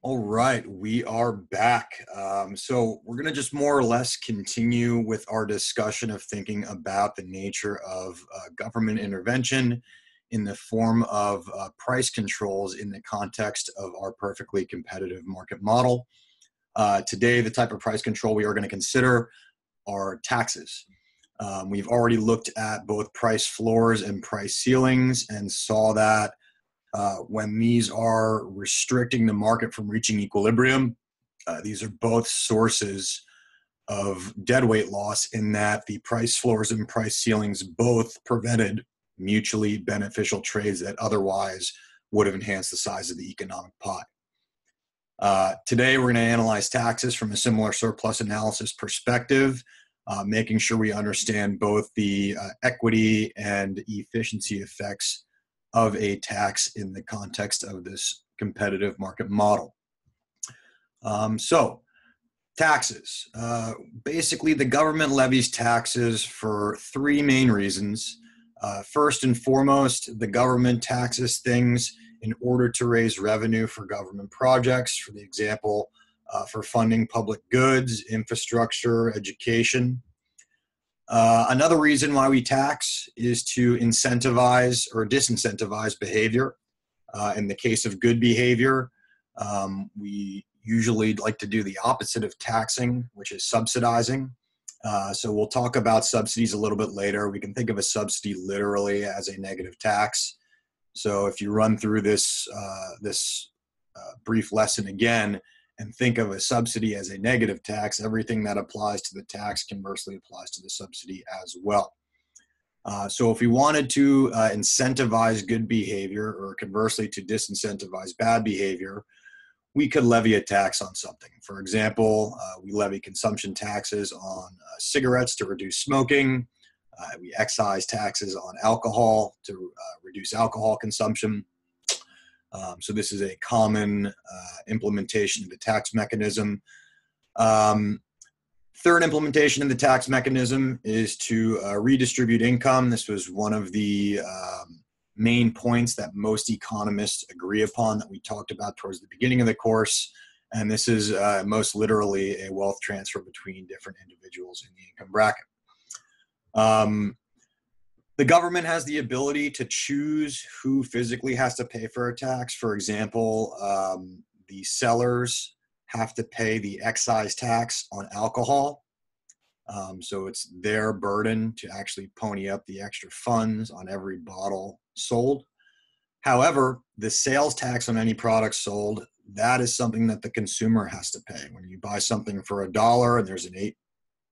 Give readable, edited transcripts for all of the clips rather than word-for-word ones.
All right, we are back. So we're going to just more or less continue with our discussion of thinking about the nature of government intervention in the form of price controls in the context of our perfectly competitive market model. Today, the type of price control we are going to consider are taxes. We've already looked at both price floors and price ceilings and saw that when these are restricting the market from reaching equilibrium, these are both sources of deadweight loss in that the price floors and price ceilings both prevented mutually beneficial trades that otherwise would have enhanced the size of the economic pie. Today, we're going to analyze taxes from a similar surplus analysis perspective, making sure we understand both the equity and efficiency effects of a tax in the context of this competitive market model. So, taxes. Basically, the government levies taxes for three main reasons. First and foremost, the government taxes things in order to raise revenue for government projects, for the example, for funding public goods, infrastructure, education. Another reason why we tax is to incentivize or disincentivize behavior. In the case of good behavior, we usually like to do the opposite of taxing, which is subsidizing. So we'll talk about subsidies a little bit later. We can think of a subsidy literally as a negative tax. So if you run through this brief lesson again, and think of a subsidy as a negative tax, everything that applies to the tax conversely applies to the subsidy as well. So if we wanted to incentivize good behavior or conversely to disincentivize bad behavior, we could levy a tax on something. For example, we levy consumption taxes on cigarettes to reduce smoking. We excise taxes on alcohol to reduce alcohol consumption. So this is a common implementation of the tax mechanism. Third implementation of the tax mechanism is to redistribute income. This was one of the main points that most economists agree upon that we talked about towards the beginning of the course. And this is most literally a wealth transfer between different individuals in the income bracket. The government has the ability to choose who physically has to pay for a tax. For example, the sellers have to pay the excise tax on alcohol. So it's their burden to actually pony up the extra funds on every bottle sold. However, the sales tax on any product sold, that is something that the consumer has to pay. When you buy something for $1 and there's an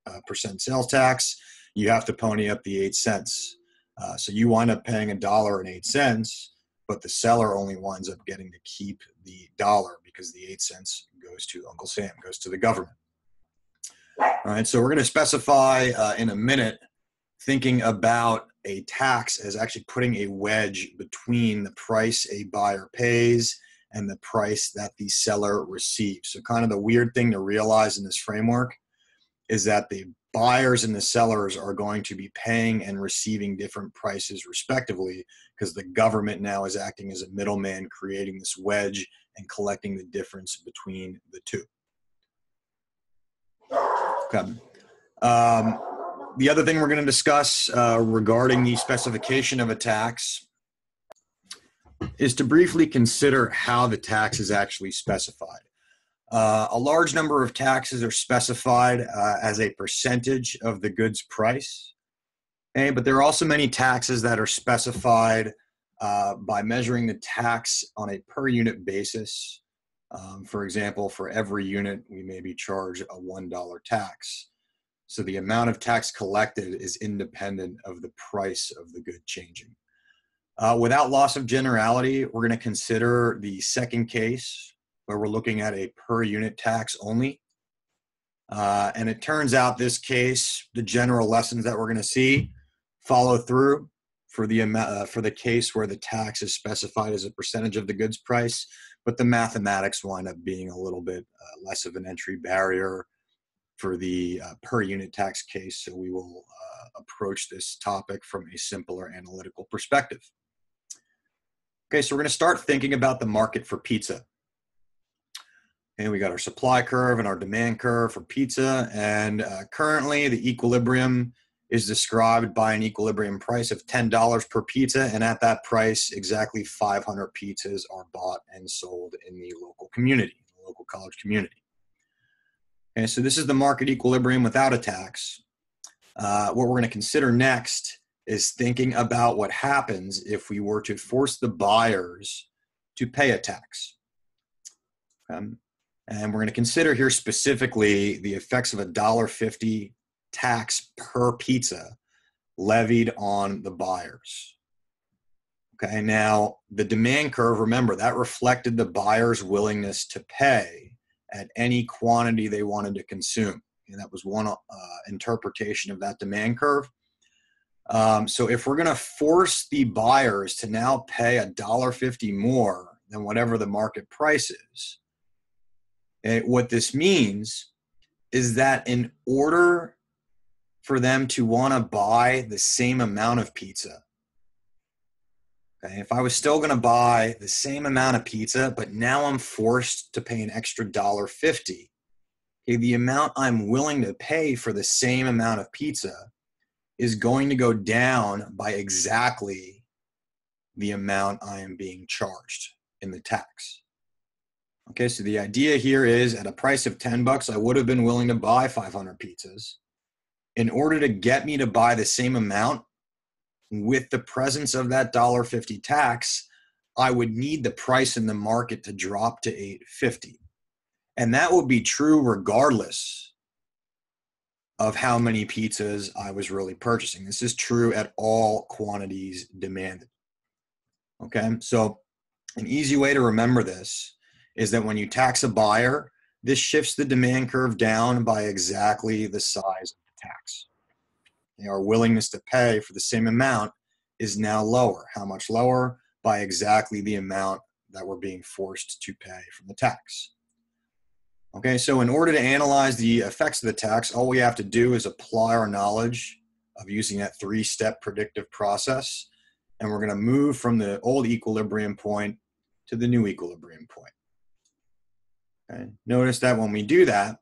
8% sales tax, you have to pony up the 8 cents. So you wind up paying $1.08, but the seller only winds up getting to keep the dollar because the 8 cents goes to Uncle Sam, goes to the government. All right, so we're going to specify in a minute, thinking about a tax as actually putting a wedge between the price a buyer pays and the price that the seller receives. So kind of the weird thing to realize in this framework is that the buyers and the sellers are going to be paying and receiving different prices respectively because the government now is acting as a middleman, creating this wedge and collecting the difference between the two. Okay. The other thing we're going to discuss regarding the specification of a tax is to briefly consider how the tax is actually specified. A large number of taxes are specified as a percentage of the goods price, okay? But there are also many taxes that are specified by measuring the tax on a per unit basis. For example, for every unit, we maybe charge a $1 tax. So the amount of tax collected is independent of the price of the good changing. Without loss of generality, we're going to consider the second case, where we're looking at a per unit tax only. And it turns out this case, the general lessons that we're going to see follow through for the case where the tax is specified as a percentage of the goods price, but the mathematics wind up being a little bit less of an entry barrier for the per unit tax case. So we will approach this topic from a simpler analytical perspective. Okay, so we're going to start thinking about the market for pizza. Okay, we got our supply curve and our demand curve for pizza, and currently the equilibrium is described by an equilibrium price of $10 per pizza, and at that price, exactly 500 pizzas are bought and sold in the local community, the local college community. Okay, so this is the market equilibrium without a tax. What we're going to consider next is thinking about what happens if we were to force the buyers to pay a tax. And we're going to consider here specifically the effects of a $1.50 tax per pizza levied on the buyers. Okay, now the demand curve, remember, that reflected the buyer's willingness to pay at any quantity they wanted to consume. And that was one interpretation of that demand curve. So if we're going to force the buyers to now pay $1.50 more than whatever the market price is, what this means is that in order for them to want to buy the same amount of pizza, okay, if I was still going to buy the same amount of pizza, but now I'm forced to pay an extra $1.50, okay, the amount I'm willing to pay for the same amount of pizza is going to go down by exactly the amount I am being charged in the tax. Okay, so the idea here is at a price of $10, I would have been willing to buy 500 pizzas. In order to get me to buy the same amount with the presence of that $1.50 tax, I would need the price in the market to drop to $8.50. And that would be true regardless of how many pizzas I was really purchasing. This is true at all quantities demanded. Okay, so an easy way to remember this is that when you tax a buyer, this shifts the demand curve down by exactly the size of the tax. Our willingness to pay for the same amount is now lower. How much lower? By exactly the amount that we're being forced to pay from the tax. Okay, so in order to analyze the effects of the tax, all we have to do is apply our knowledge of using that three-step predictive process, and we're going to move from the old equilibrium point to the new equilibrium point. Okay, notice that when we do that,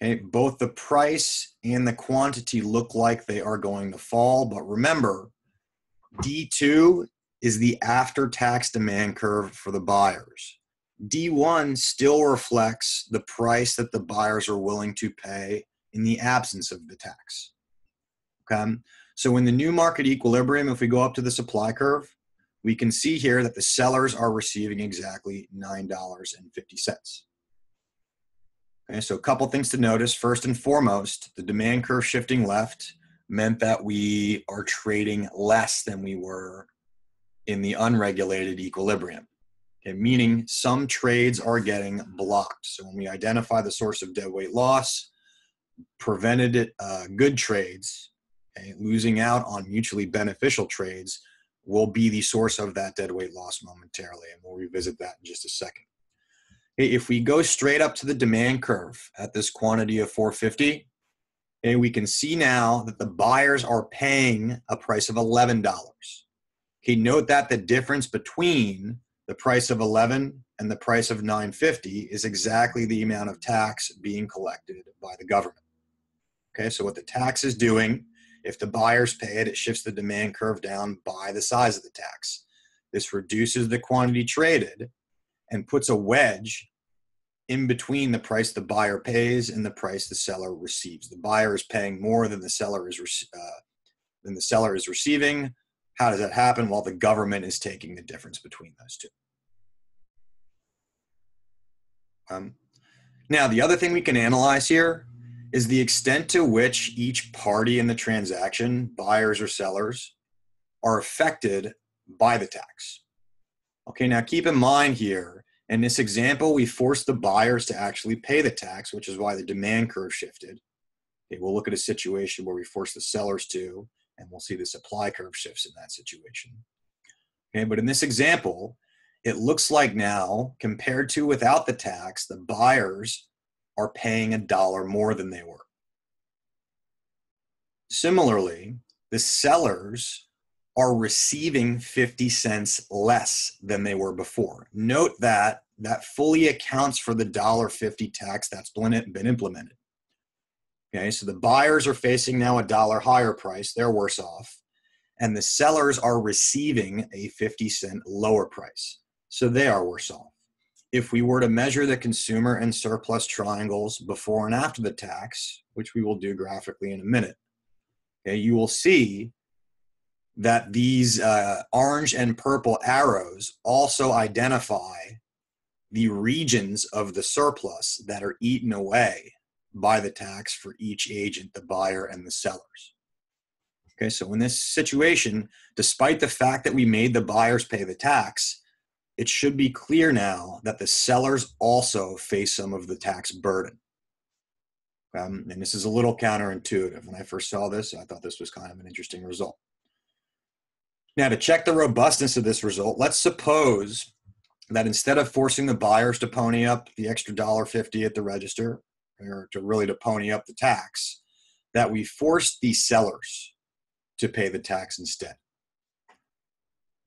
okay, both the price and the quantity look like they are going to fall, but remember, D2 is the after-tax demand curve for the buyers. D1 still reflects the price that the buyers are willing to pay in the absence of the tax. Okay, so in the new market equilibrium, if we go up to the supply curve, we can see here that the sellers are receiving exactly $9.50. Okay, so a couple things to notice. First and foremost, the demand curve shifting left meant that we are trading less than we were in the unregulated equilibrium. Okay, meaning some trades are getting blocked. So when we identify the source of deadweight loss, prevented good trades, okay, losing out on mutually beneficial trades will be the source of that deadweight loss momentarily, and we'll revisit that in just a second. Okay, if we go straight up to the demand curve at this quantity of 450, okay, we can see now that the buyers are paying a price of $11. Okay, note that the difference between the price of 11 and the price of 950 is exactly the amount of tax being collected by the government. Okay, so what the tax is doing, if the buyers pay it, it shifts the demand curve down by the size of the tax. This reduces the quantity traded and puts a wedge in between the price the buyer pays and the price the seller receives. The buyer is paying more than the seller is receiving. How does that happen? Well, the government is taking the difference between those two. Now, the other thing we can analyze here is the extent to which each party in the transaction, buyers or sellers, are affected by the tax. Okay, now keep in mind here, in this example, we forced the buyers to actually pay the tax, which is why the demand curve shifted. Okay, we'll look at a situation where we force the sellers to, and we'll see the supply curve shifts in that situation. Okay, but in this example, it looks like now, compared to without the tax, the buyers are paying $1 more than they were. Similarly, the sellers are receiving 50 cents less than they were before. Note that that fully accounts for the $1.50 tax that's been implemented. Okay, so the buyers are facing now a $1 higher price, they're worse off, and the sellers are receiving a 50-cent lower price, so they are worse off. If we were to measure the consumer and surplus triangles before and after the tax, which we will do graphically in a minute, okay, you will see that these orange and purple arrows also identify the regions of the surplus that are eaten away by the tax for each agent, the buyer and the sellers. Okay, so in this situation, despite the fact that we made the buyers pay the tax, it should be clear now that the sellers also face some of the tax burden. And this is a little counterintuitive. When I first saw this, I thought this was kind of an interesting result. Now, to check the robustness of this result, let's suppose that instead of forcing the buyers to pony up the extra $1.50 at the register, or to pony up the tax, that we forced the sellers to pay the tax instead.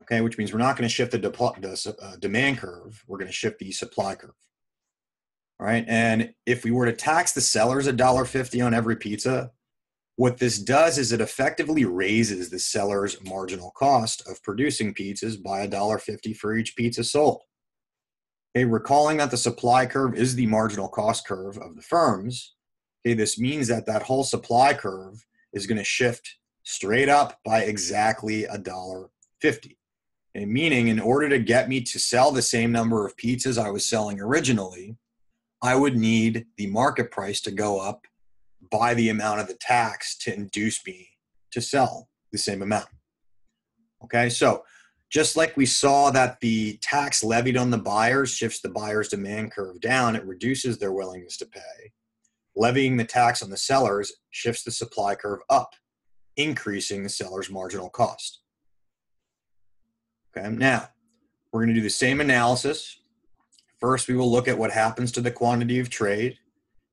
Okay, which means we're not going to shift the demand curve, we're going to shift the supply curve. All right, and if we were to tax the sellers $1.50 on every pizza, what this does is it effectively raises the seller's marginal cost of producing pizzas by $1.50 for each pizza sold. Okay, recalling that the supply curve is the marginal cost curve of the firms, okay, this means that that whole supply curve is going to shift straight up by exactly $1.50. Okay, meaning in order to get me to sell the same number of pizzas I was selling originally, I would need the market price to go up by the amount of the tax to induce me to sell the same amount. Okay, so just like we saw that the tax levied on the buyers shifts the buyer's demand curve down, it reduces their willingness to pay. Levying the tax on the sellers shifts the supply curve up, increasing the seller's marginal cost. Okay, now we're going to do the same analysis. First, we will look at what happens to the quantity of trade.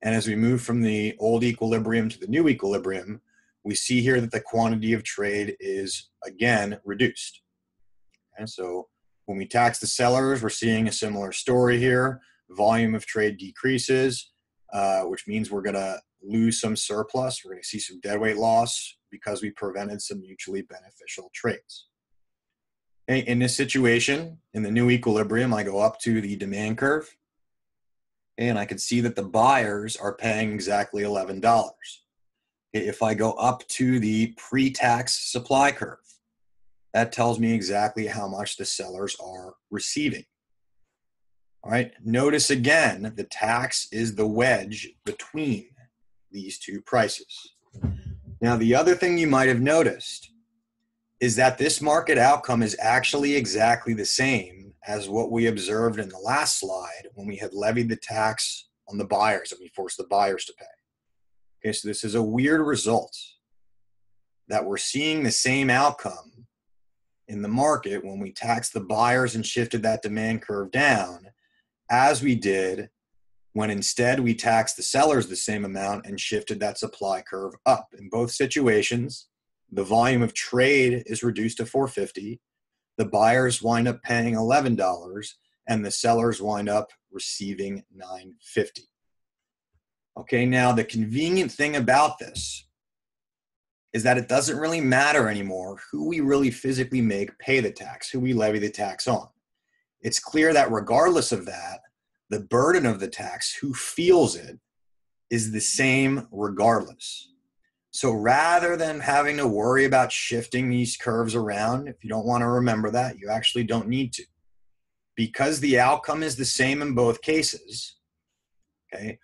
And as we move from the old equilibrium to the new equilibrium, we see here that the quantity of trade is again reduced. And so when we tax the sellers, we're seeing a similar story here. Volume of trade decreases, which means we're going to lose some surplus. We're going to see some deadweight loss because we prevented some mutually beneficial trades. Okay, in this situation, in the new equilibrium, I go up to the demand curve, and I can see that the buyers are paying exactly $11. If I go up to the pre-tax supply curve, that tells me exactly how much the sellers are receiving. All right, notice again, the tax is the wedge between these two prices. Now, the other thing you might have noticed is that this market outcome is actually exactly the same as what we observed in the last slide when we had levied the tax on the buyers and we forced the buyers to pay. Okay, so this is a weird result that we're seeing the same outcome in the market when we taxed the buyers and shifted that demand curve down as we did when instead we taxed the sellers the same amount and shifted that supply curve up. In both situations, the volume of trade is reduced to $4.50, the buyers wind up paying $11, and the sellers wind up receiving $9.50. Okay, now the convenient thing about this is that it doesn't really matter anymore who we really physically make pay the tax, who we levy the tax on. It's clear that regardless of that, the burden of the tax, who feels it, is the same regardless. So rather than having to worry about shifting these curves around, if you don't want to remember that, you actually don't need to. Because the outcome is the same in both cases, okay,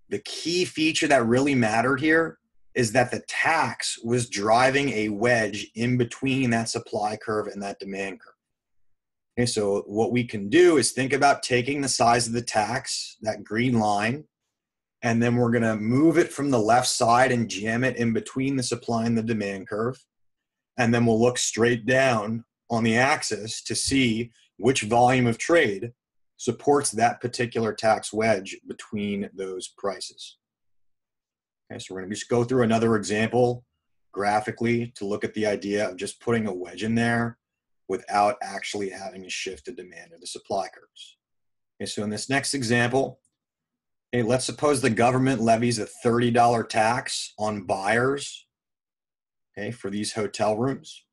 the key feature that really mattered here is that the tax was driving a wedge in between that supply curve and that demand curve. Okay, so what we can do is think about taking the size of the tax, that green line, and then we're going to move it from the left side and jam it in between the supply and the demand curve. And then we'll look straight down on the axis to see which volume of trade supports that particular tax wedge between those prices. Okay, so we're going to just go through another example graphically to look at the idea of just putting a wedge in there without actually having to shift the demand or the supply curves. Okay, so in this next example, okay, let's suppose the government levies a $30 tax on buyers, okay, for these hotel rooms.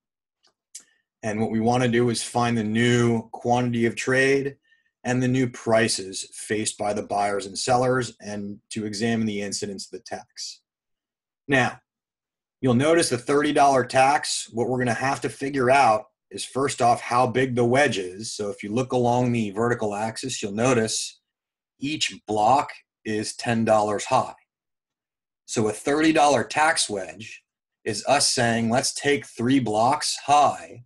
And what we want to do is find the new quantity of trade and the new prices faced by the buyers and sellers, and to examine the incidence of the tax. Now, you'll notice the $30 tax, what we're going to have to figure out is, first off, how big the wedge is. So if you look along the vertical axis, you'll notice each block is $10 high. So a $30 tax wedge is us saying, let's take 3 blocks high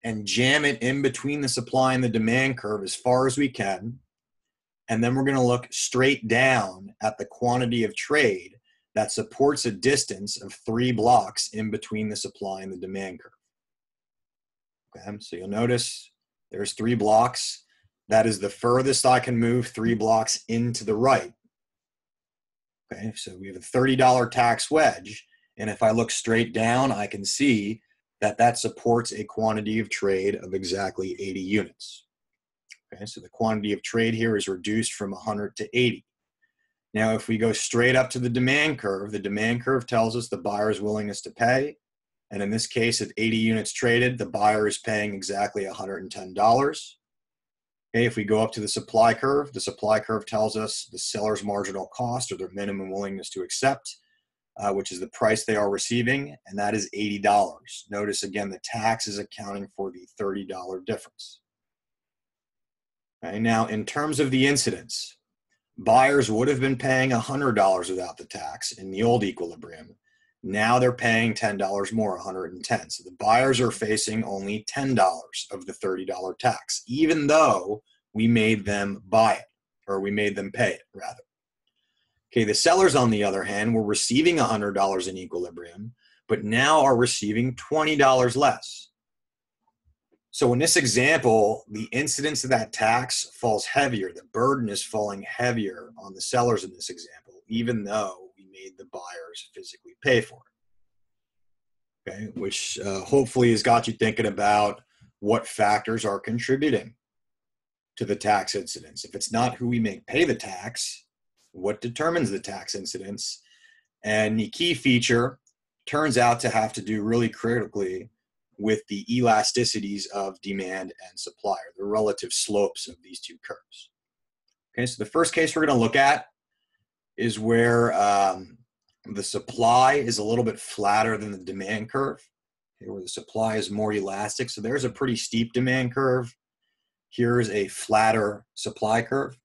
and jam it in between the supply and the demand curve as far as we can. And then we're going to look straight down at the quantity of trade that supports a distance of 3 blocks in between the supply and the demand curve. Okay, so you'll notice there's 3 blocks. That is the furthest I can move 3 blocks into the right. Okay, so we have a $30 tax wedge, and if I look straight down, I can see that that supports a quantity of trade of exactly 80 units. Okay, so the quantity of trade here is reduced from 100 to 80. Now, if we go straight up to the demand curve tells us the buyer's willingness to pay. And in this case, at 80 units traded, the buyer is paying exactly $110. Okay, if we go up to the supply curve tells us the seller's marginal cost, or their minimum willingness to accept, which is the price they are receiving, and that is $80. Notice again, the tax is accounting for the $30 difference. Okay, now, in terms of the incidence, buyers would have been paying $100 without the tax in the old equilibrium. Now they're paying $10 more, $110. So the buyers are facing only $10 of the $30 tax, even though we made them buy it, or we made them pay it, rather. Okay, the sellers, on the other hand, were receiving $100 in equilibrium, but now are receiving $20 less. So in this example, the incidence of that tax falls heavier. The burden is falling heavier on the sellers in this example, even though we made the buyers physically pay for it. Okay, which hopefully has got you thinking about what factors are contributing to the tax incidence. If it's not who we make pay the tax, what determines the tax incidence? And the key feature turns out to have to do really critically with the elasticities of demand and supply, or the relative slopes of these two curves. Okay, so the first case we're going to look at is where the supply is a little bit flatter than the demand curve, okay, where the supply is more elastic. So there's a pretty steep demand curve. Here's a flatter supply curve.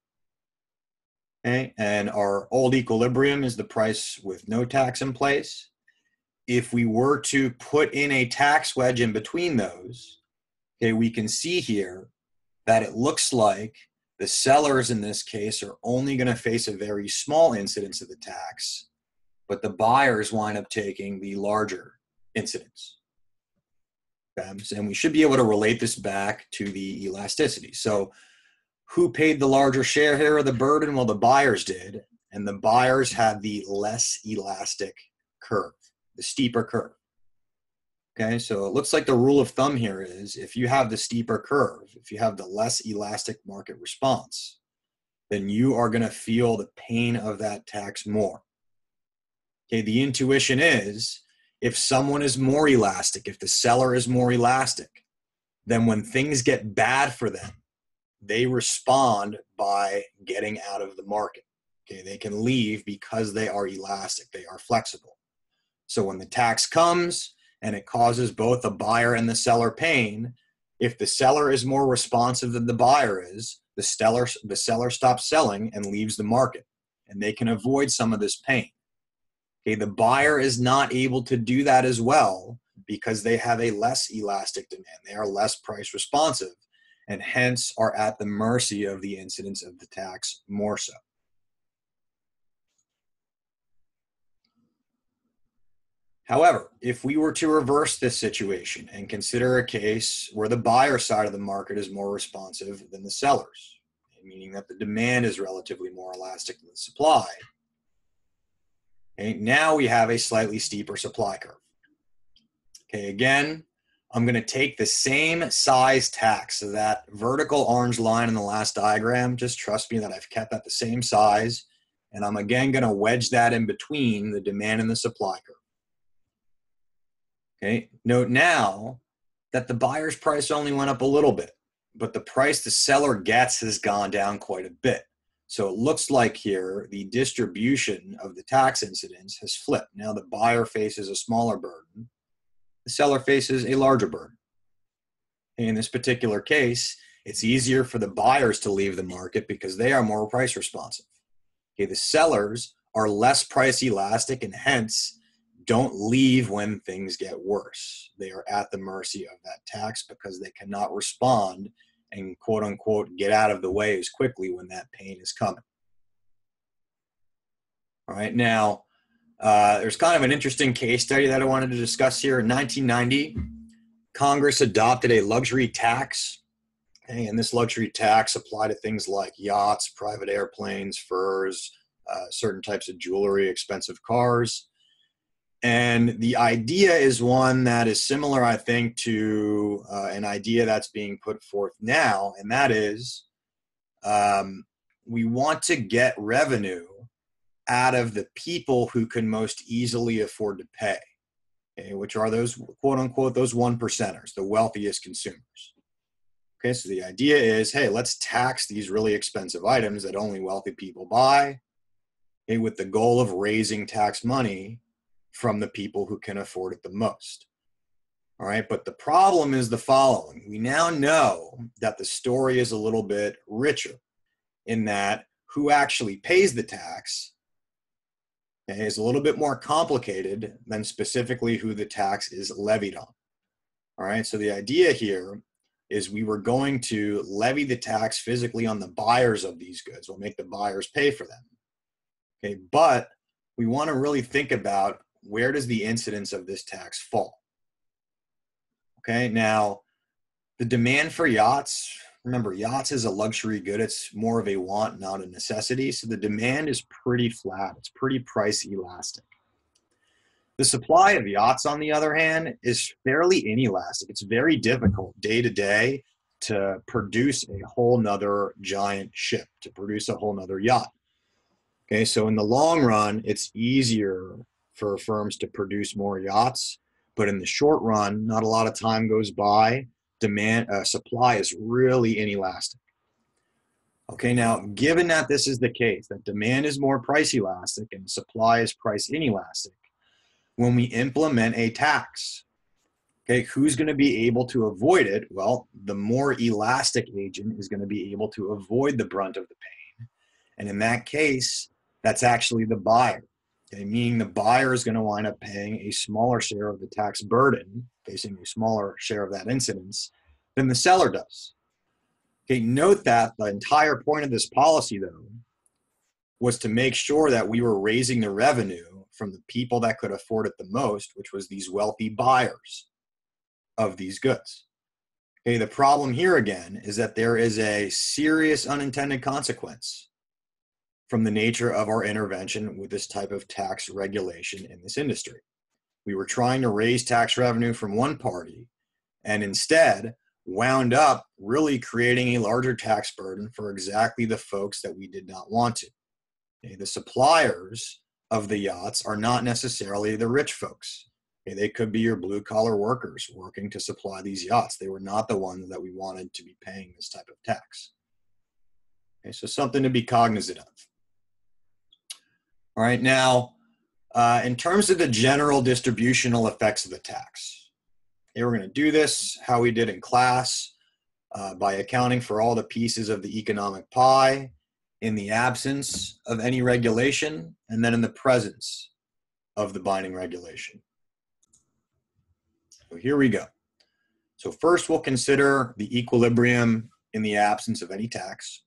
Okay, and our old equilibrium is the price with no tax in place. If we were to put in a tax wedge in between those, okay, we can see here that it looks like the sellers in this case are only going to face a very small incidence of the tax, but the buyers wind up taking the larger incidence. Okay, and we should be able to relate this back to the elasticity. So who paid the larger share here of the burden? Well, the buyers did, and the buyers had the less elastic curve, the steeper curve. Okay, so it looks like the rule of thumb here is if you have the steeper curve, if you have the less elastic market response, then you are going to feel the pain of that tax more. Okay, the intuition is if someone is more elastic, if the seller is more elastic, then when things get bad for them, they respond by getting out of the market. Okay, they can leave because they are elastic, they are flexible. So when the tax comes and it causes both the buyer and the seller pain, if the seller is more responsive than the buyer is, the seller stops selling and leaves the market, and they can avoid some of this pain. Okay, the buyer is not able to do that as well because they have a less elastic demand. They are less price responsive, and hence are at the mercy of the incidence of the tax more so. However, if we were to reverse this situation and consider a case where the buyer side of the market is more responsive than the sellers, meaning that the demand is relatively more elastic than the supply, okay, now we have a slightly steeper supply curve. Okay, again, I'm going to take the same size tax. So that vertical orange line in the last diagram, just trust me that I've kept that the same size. And I'm again going to wedge that in between the demand and the supply curve. Okay. Note now that the buyer's price only went up a little bit, but the price the seller gets has gone down quite a bit. So it looks like here the distribution of the tax incidence has flipped. Now the buyer faces a smaller burden. The seller faces a larger burden. In this particular case, it's easier for the buyers to leave the market because they are more price responsive. Okay, the sellers are less price elastic and hence don't leave when things get worse. They are at the mercy of that tax because they cannot respond and quote unquote get out of the way as quickly when that pain is coming. All right, now there's kind of an interesting case study that I wanted to discuss here. In 1990, Congress adopted a luxury tax, okay, and this luxury tax applied to things like yachts, private airplanes, furs, certain types of jewelry, expensive cars. And the idea is one that is similar, I think, to an idea that's being put forth now, and that is we want to get revenue out of the people who can most easily afford to pay. Okay, which are those quote unquote those one percenters, the wealthiest consumers. Okay, so the idea is, hey, let's tax these really expensive items that only wealthy people buy, okay, with the goal of raising tax money from the people who can afford it the most. All right, but the problem is the following. We now know that the story is a little bit richer in that who actually pays the tax is a little bit more complicated than specifically who the tax is levied on. All right, so the idea here is we were going to levy the tax physically on the buyers of these goods. We'll make the buyers pay for them. Okay, but we want to really think about where does the incidence of this tax fall? Okay, now the demand for yachts, remember yachts is a luxury good. It's more of a want, not a necessity. So the demand is pretty flat. It's pretty price elastic. The supply of yachts, on the other hand, is fairly inelastic. It's very difficult day to day to produce a whole nother giant ship, to produce a whole nother yacht. Okay, so in the long run, it's easier for firms to produce more yachts, but in the short run, not a lot of time goes by. Supply is really inelastic. Okay, now given that this is the case, that demand is more price elastic and supply is price inelastic, when we implement a tax, okay, who's going to be able to avoid it? Well, the more elastic agent is going to be able to avoid the brunt of the pain. And in that case, that's actually the buyer. Okay, meaning the buyer is going to wind up paying a smaller share of the tax burden, facing a smaller share of that incidence than the seller does. Okay, note that the entire point of this policy, though, was to make sure that we were raising the revenue from the people that could afford it the most, which was these wealthy buyers of these goods. Okay, the problem here again is that there is a serious unintended consequence from the nature of our intervention with this type of tax regulation in this industry. We were trying to raise tax revenue from one party and instead wound up really creating a larger tax burden for exactly the folks that we did not want to. Okay, the suppliers of the yachts are not necessarily the rich folks. Okay, they could be your blue-collar workers working to supply these yachts. They were not the ones that we wanted to be paying this type of tax. Okay, so something to be cognizant of. All right, now, in terms of the general distributional effects of the tax, okay, we're going to do this how we did in class by accounting for all the pieces of the economic pie in the absence of any regulation and then in the presence of the binding regulation. So here we go. So first we'll consider the equilibrium in the absence of any tax.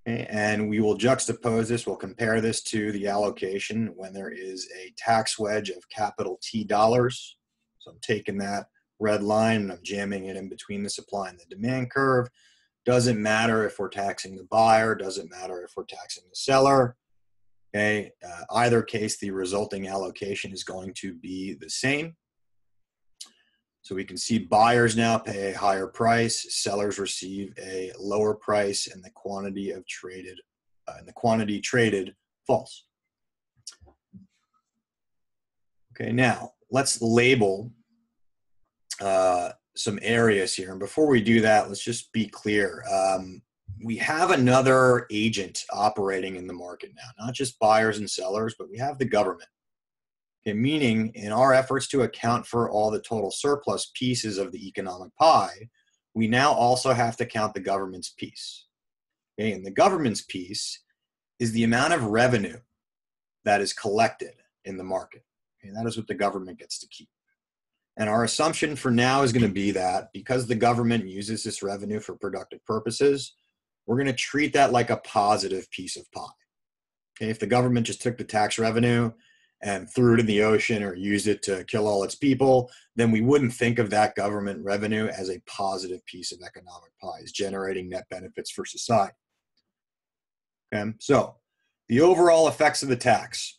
Okay, and we will juxtapose this, we'll compare this to the allocation when there is a tax wedge of capital T dollars. So I'm taking that red line and I'm jamming it in between the supply and the demand curve. Doesn't matter if we're taxing the buyer, doesn't matter if we're taxing the seller. Okay, either case, the resulting allocation is going to be the same. So we can see buyers now pay a higher price, sellers receive a lower price, and the quantity traded falls. Okay, now let's label some areas here. And before we do that, let's just be clear. We have another agent operating in the market now, not just buyers and sellers, but we have the government. Okay, meaning in our efforts to account for all the total surplus pieces of the economic pie, we now also have to count the government's piece. Okay, and the government's piece is the amount of revenue that is collected in the market. Okay, that is what the government gets to keep. And our assumption for now is going to be that because the government uses this revenue for productive purposes, we're going to treat that like a positive piece of pie. Okay, if the government just took the tax revenue and threw it in the ocean or used it to kill all its people, then we wouldn't think of that government revenue as a positive piece of economic pie, as generating net benefits for society. Okay, so the overall effects of the tax.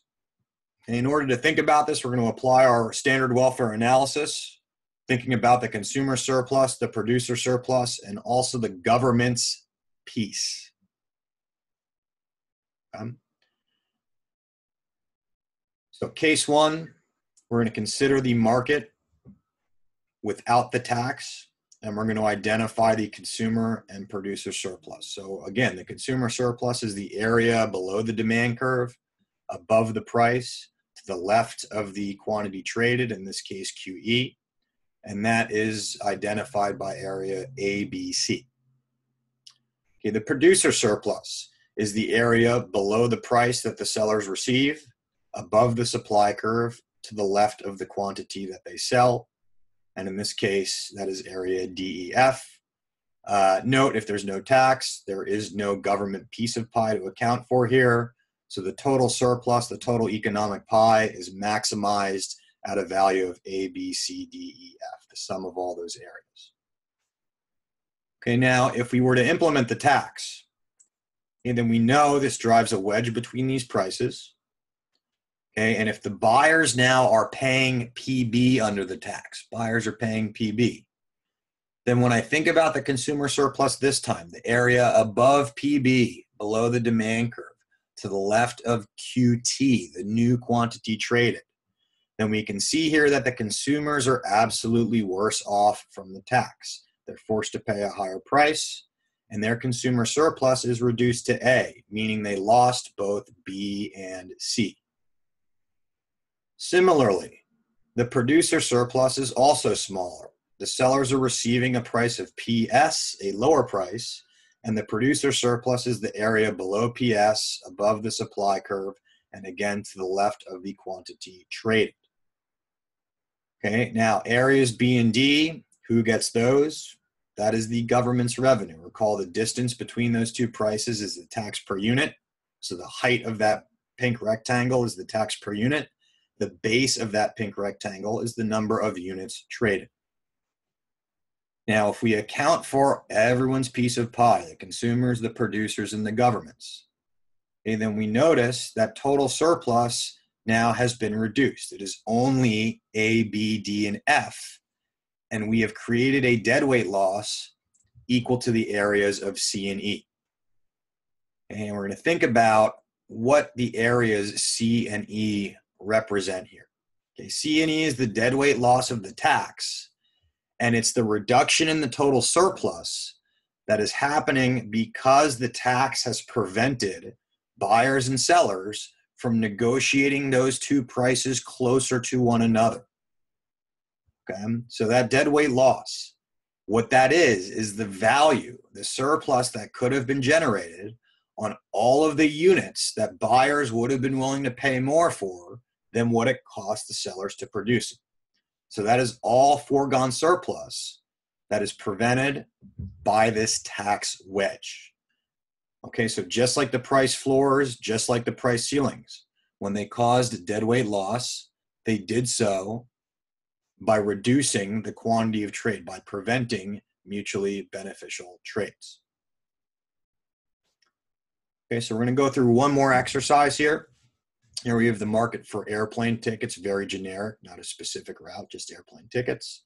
And in order to think about this, we're going to apply our standard welfare analysis, thinking about the consumer surplus, the producer surplus, and also the government's piece. So case one, we're going to consider the market without the tax, and we're going to identify the consumer and producer surplus. So again, the consumer surplus is the area below the demand curve, above the price, to the left of the quantity traded, in this case QE, and that is identified by area ABC. Okay, the producer surplus is the area below the price that the sellers receive, above the supply curve, to the left of the quantity that they sell, and in this case, that is area DEF. Note, if there's no tax, there is no government piece of pie to account for here. So the total surplus, the total economic pie, is maximized at a value of A, B, C, D, E, F, the sum of all those areas. Okay, now if we were to implement the tax, and then we know this drives a wedge between these prices. Okay, and if the buyers now are paying PB under the tax, buyers are paying PB, then when I think about the consumer surplus this time, the area above PB, below the demand curve, to the left of QT, the new quantity traded, then we can see here that the consumers are absolutely worse off from the tax. They're forced to pay a higher price, and their consumer surplus is reduced to A, meaning they lost both B and C. Similarly, the producer surplus is also smaller. The sellers are receiving a price of PS, a lower price, and the producer surplus is the area below PS, above the supply curve, and again to the left of the quantity traded. Okay, now areas B and D, who gets those? That is the government's revenue. Recall the distance between those two prices is the tax per unit. So the height of that pink rectangle is the tax per unit. The base of that pink rectangle is the number of units traded. Now, if we account for everyone's piece of pie, the consumers, the producers, and the governments, okay, then we notice that total surplus now has been reduced. It is only A, B, D, and F, and we have created a deadweight loss equal to the areas of C and E. And we're going to think about what the areas C and E represent here. Okay, C and E is the deadweight loss of the tax, and it's the reduction in the total surplus that is happening because the tax has prevented buyers and sellers from negotiating those two prices closer to one another. Okay, so that deadweight loss, what that is the value, the surplus that could have been generated on all of the units that buyers would have been willing to pay more for than what it cost the sellers to produce it. So that is all foregone surplus that is prevented by this tax wedge. Okay, so just like the price floors, just like the price ceilings, when they caused a deadweight loss, they did so by reducing the quantity of trade, by preventing mutually beneficial trades. Okay, so we're going to go through one more exercise here. Here we have the market for airplane tickets, very generic, not a specific route, just airplane tickets.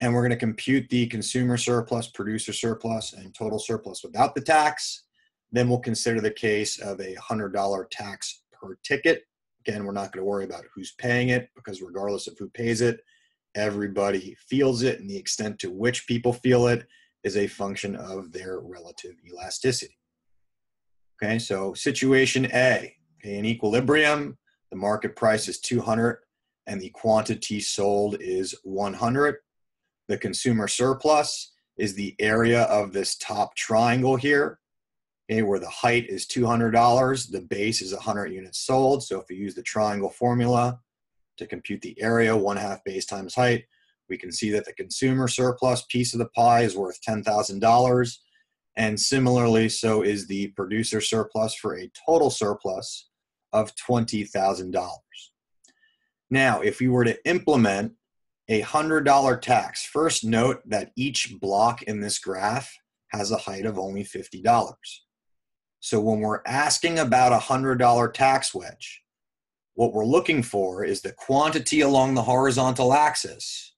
and we're going to compute the consumer surplus, producer surplus, and total surplus without the tax. Then we'll consider the case of a $100 tax per ticket. Again, we're not going to worry about who's paying it, because regardless of who pays it, everybody feels it, and the extent to which people feel it is a function of their relative elasticity. Okay, so situation A, okay, in equilibrium, the market price is 200 and the quantity sold is 100. The consumer surplus is the area of this top triangle here, okay, where the height is $200, the base is 100 units sold. So if we use the triangle formula to compute the area, 1/2 base times height, we can see that the consumer surplus piece of the pie is worth $10,000. And similarly, so is the producer surplus, for a total surplus of $20,000. Now, if we were to implement a $100 tax, first note that each block in this graph has a height of only $50. So when we're asking about a $100 tax wedge, what we're looking for is the quantity along the horizontal axis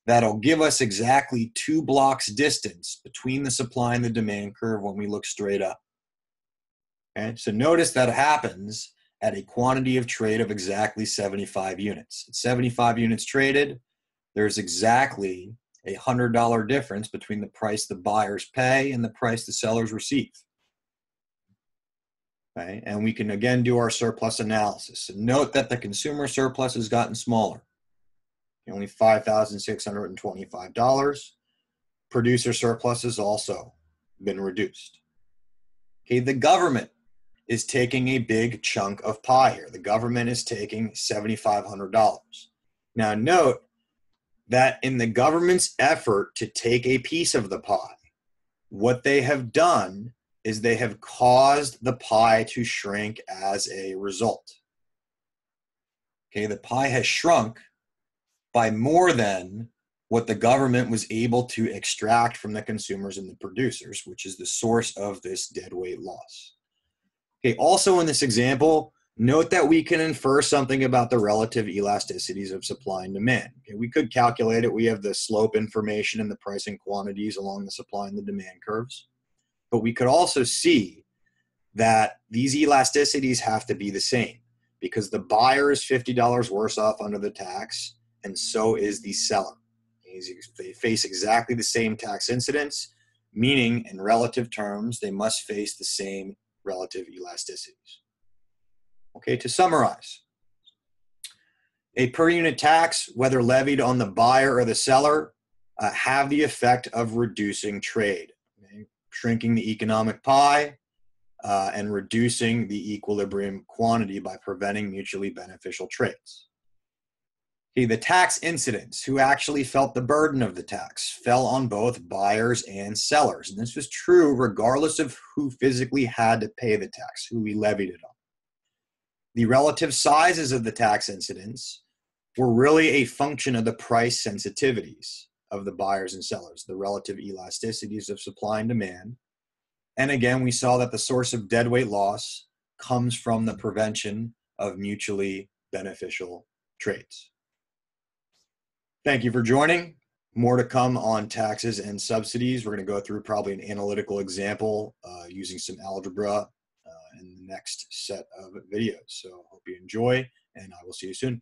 that'll give us exactly 2 blocks distance between the supply and the demand curve when we look straight up. Okay, so notice that happens at a quantity of trade of exactly 75 units. At 75 units traded, there's exactly a $100 difference between the price the buyers pay and the price the sellers receive. Okay, and we can again do our surplus analysis. So note that the consumer surplus has gotten smaller, only $5,625. Producer surplus has also been reduced. Okay, the government is taking a big chunk of pie here. The government is taking $7,500. Now note that in the government's effort to take a piece of the pie, what they have done is they have caused the pie to shrink as a result. Okay, the pie has shrunk by more than what the government was able to extract from the consumers and the producers, which is the source of this deadweight loss. Okay, also in this example, note that we can infer something about the relative elasticities of supply and demand. Okay, we could calculate it. We have the slope information and the pricing quantities along the supply and the demand curves. But we could also see that these elasticities have to be the same, because the buyer is $50 worse off under the tax, and so is the seller. They face exactly the same tax incidence, meaning in relative terms, they must face the same relative elasticities. Okay, to summarize, a per unit tax, whether levied on the buyer or the seller, have the effect of reducing trade, okay? Shrinking the economic pie, and reducing the equilibrium quantity by preventing mutually beneficial trades. Okay, the tax incidence, who actually felt the burden of the tax, fell on both buyers and sellers. And this was true regardless of who physically had to pay the tax, who we levied it on. The relative sizes of the tax incidence were really a function of the price sensitivities of the buyers and sellers, the relative elasticities of supply and demand. And again, we saw that the source of deadweight loss comes from the prevention of mutually beneficial trades. Thank you for joining. More to come on taxes and subsidies. We're going to go through probably an analytical example using some algebra in the next set of videos. So I hope you enjoy, and I will see you soon.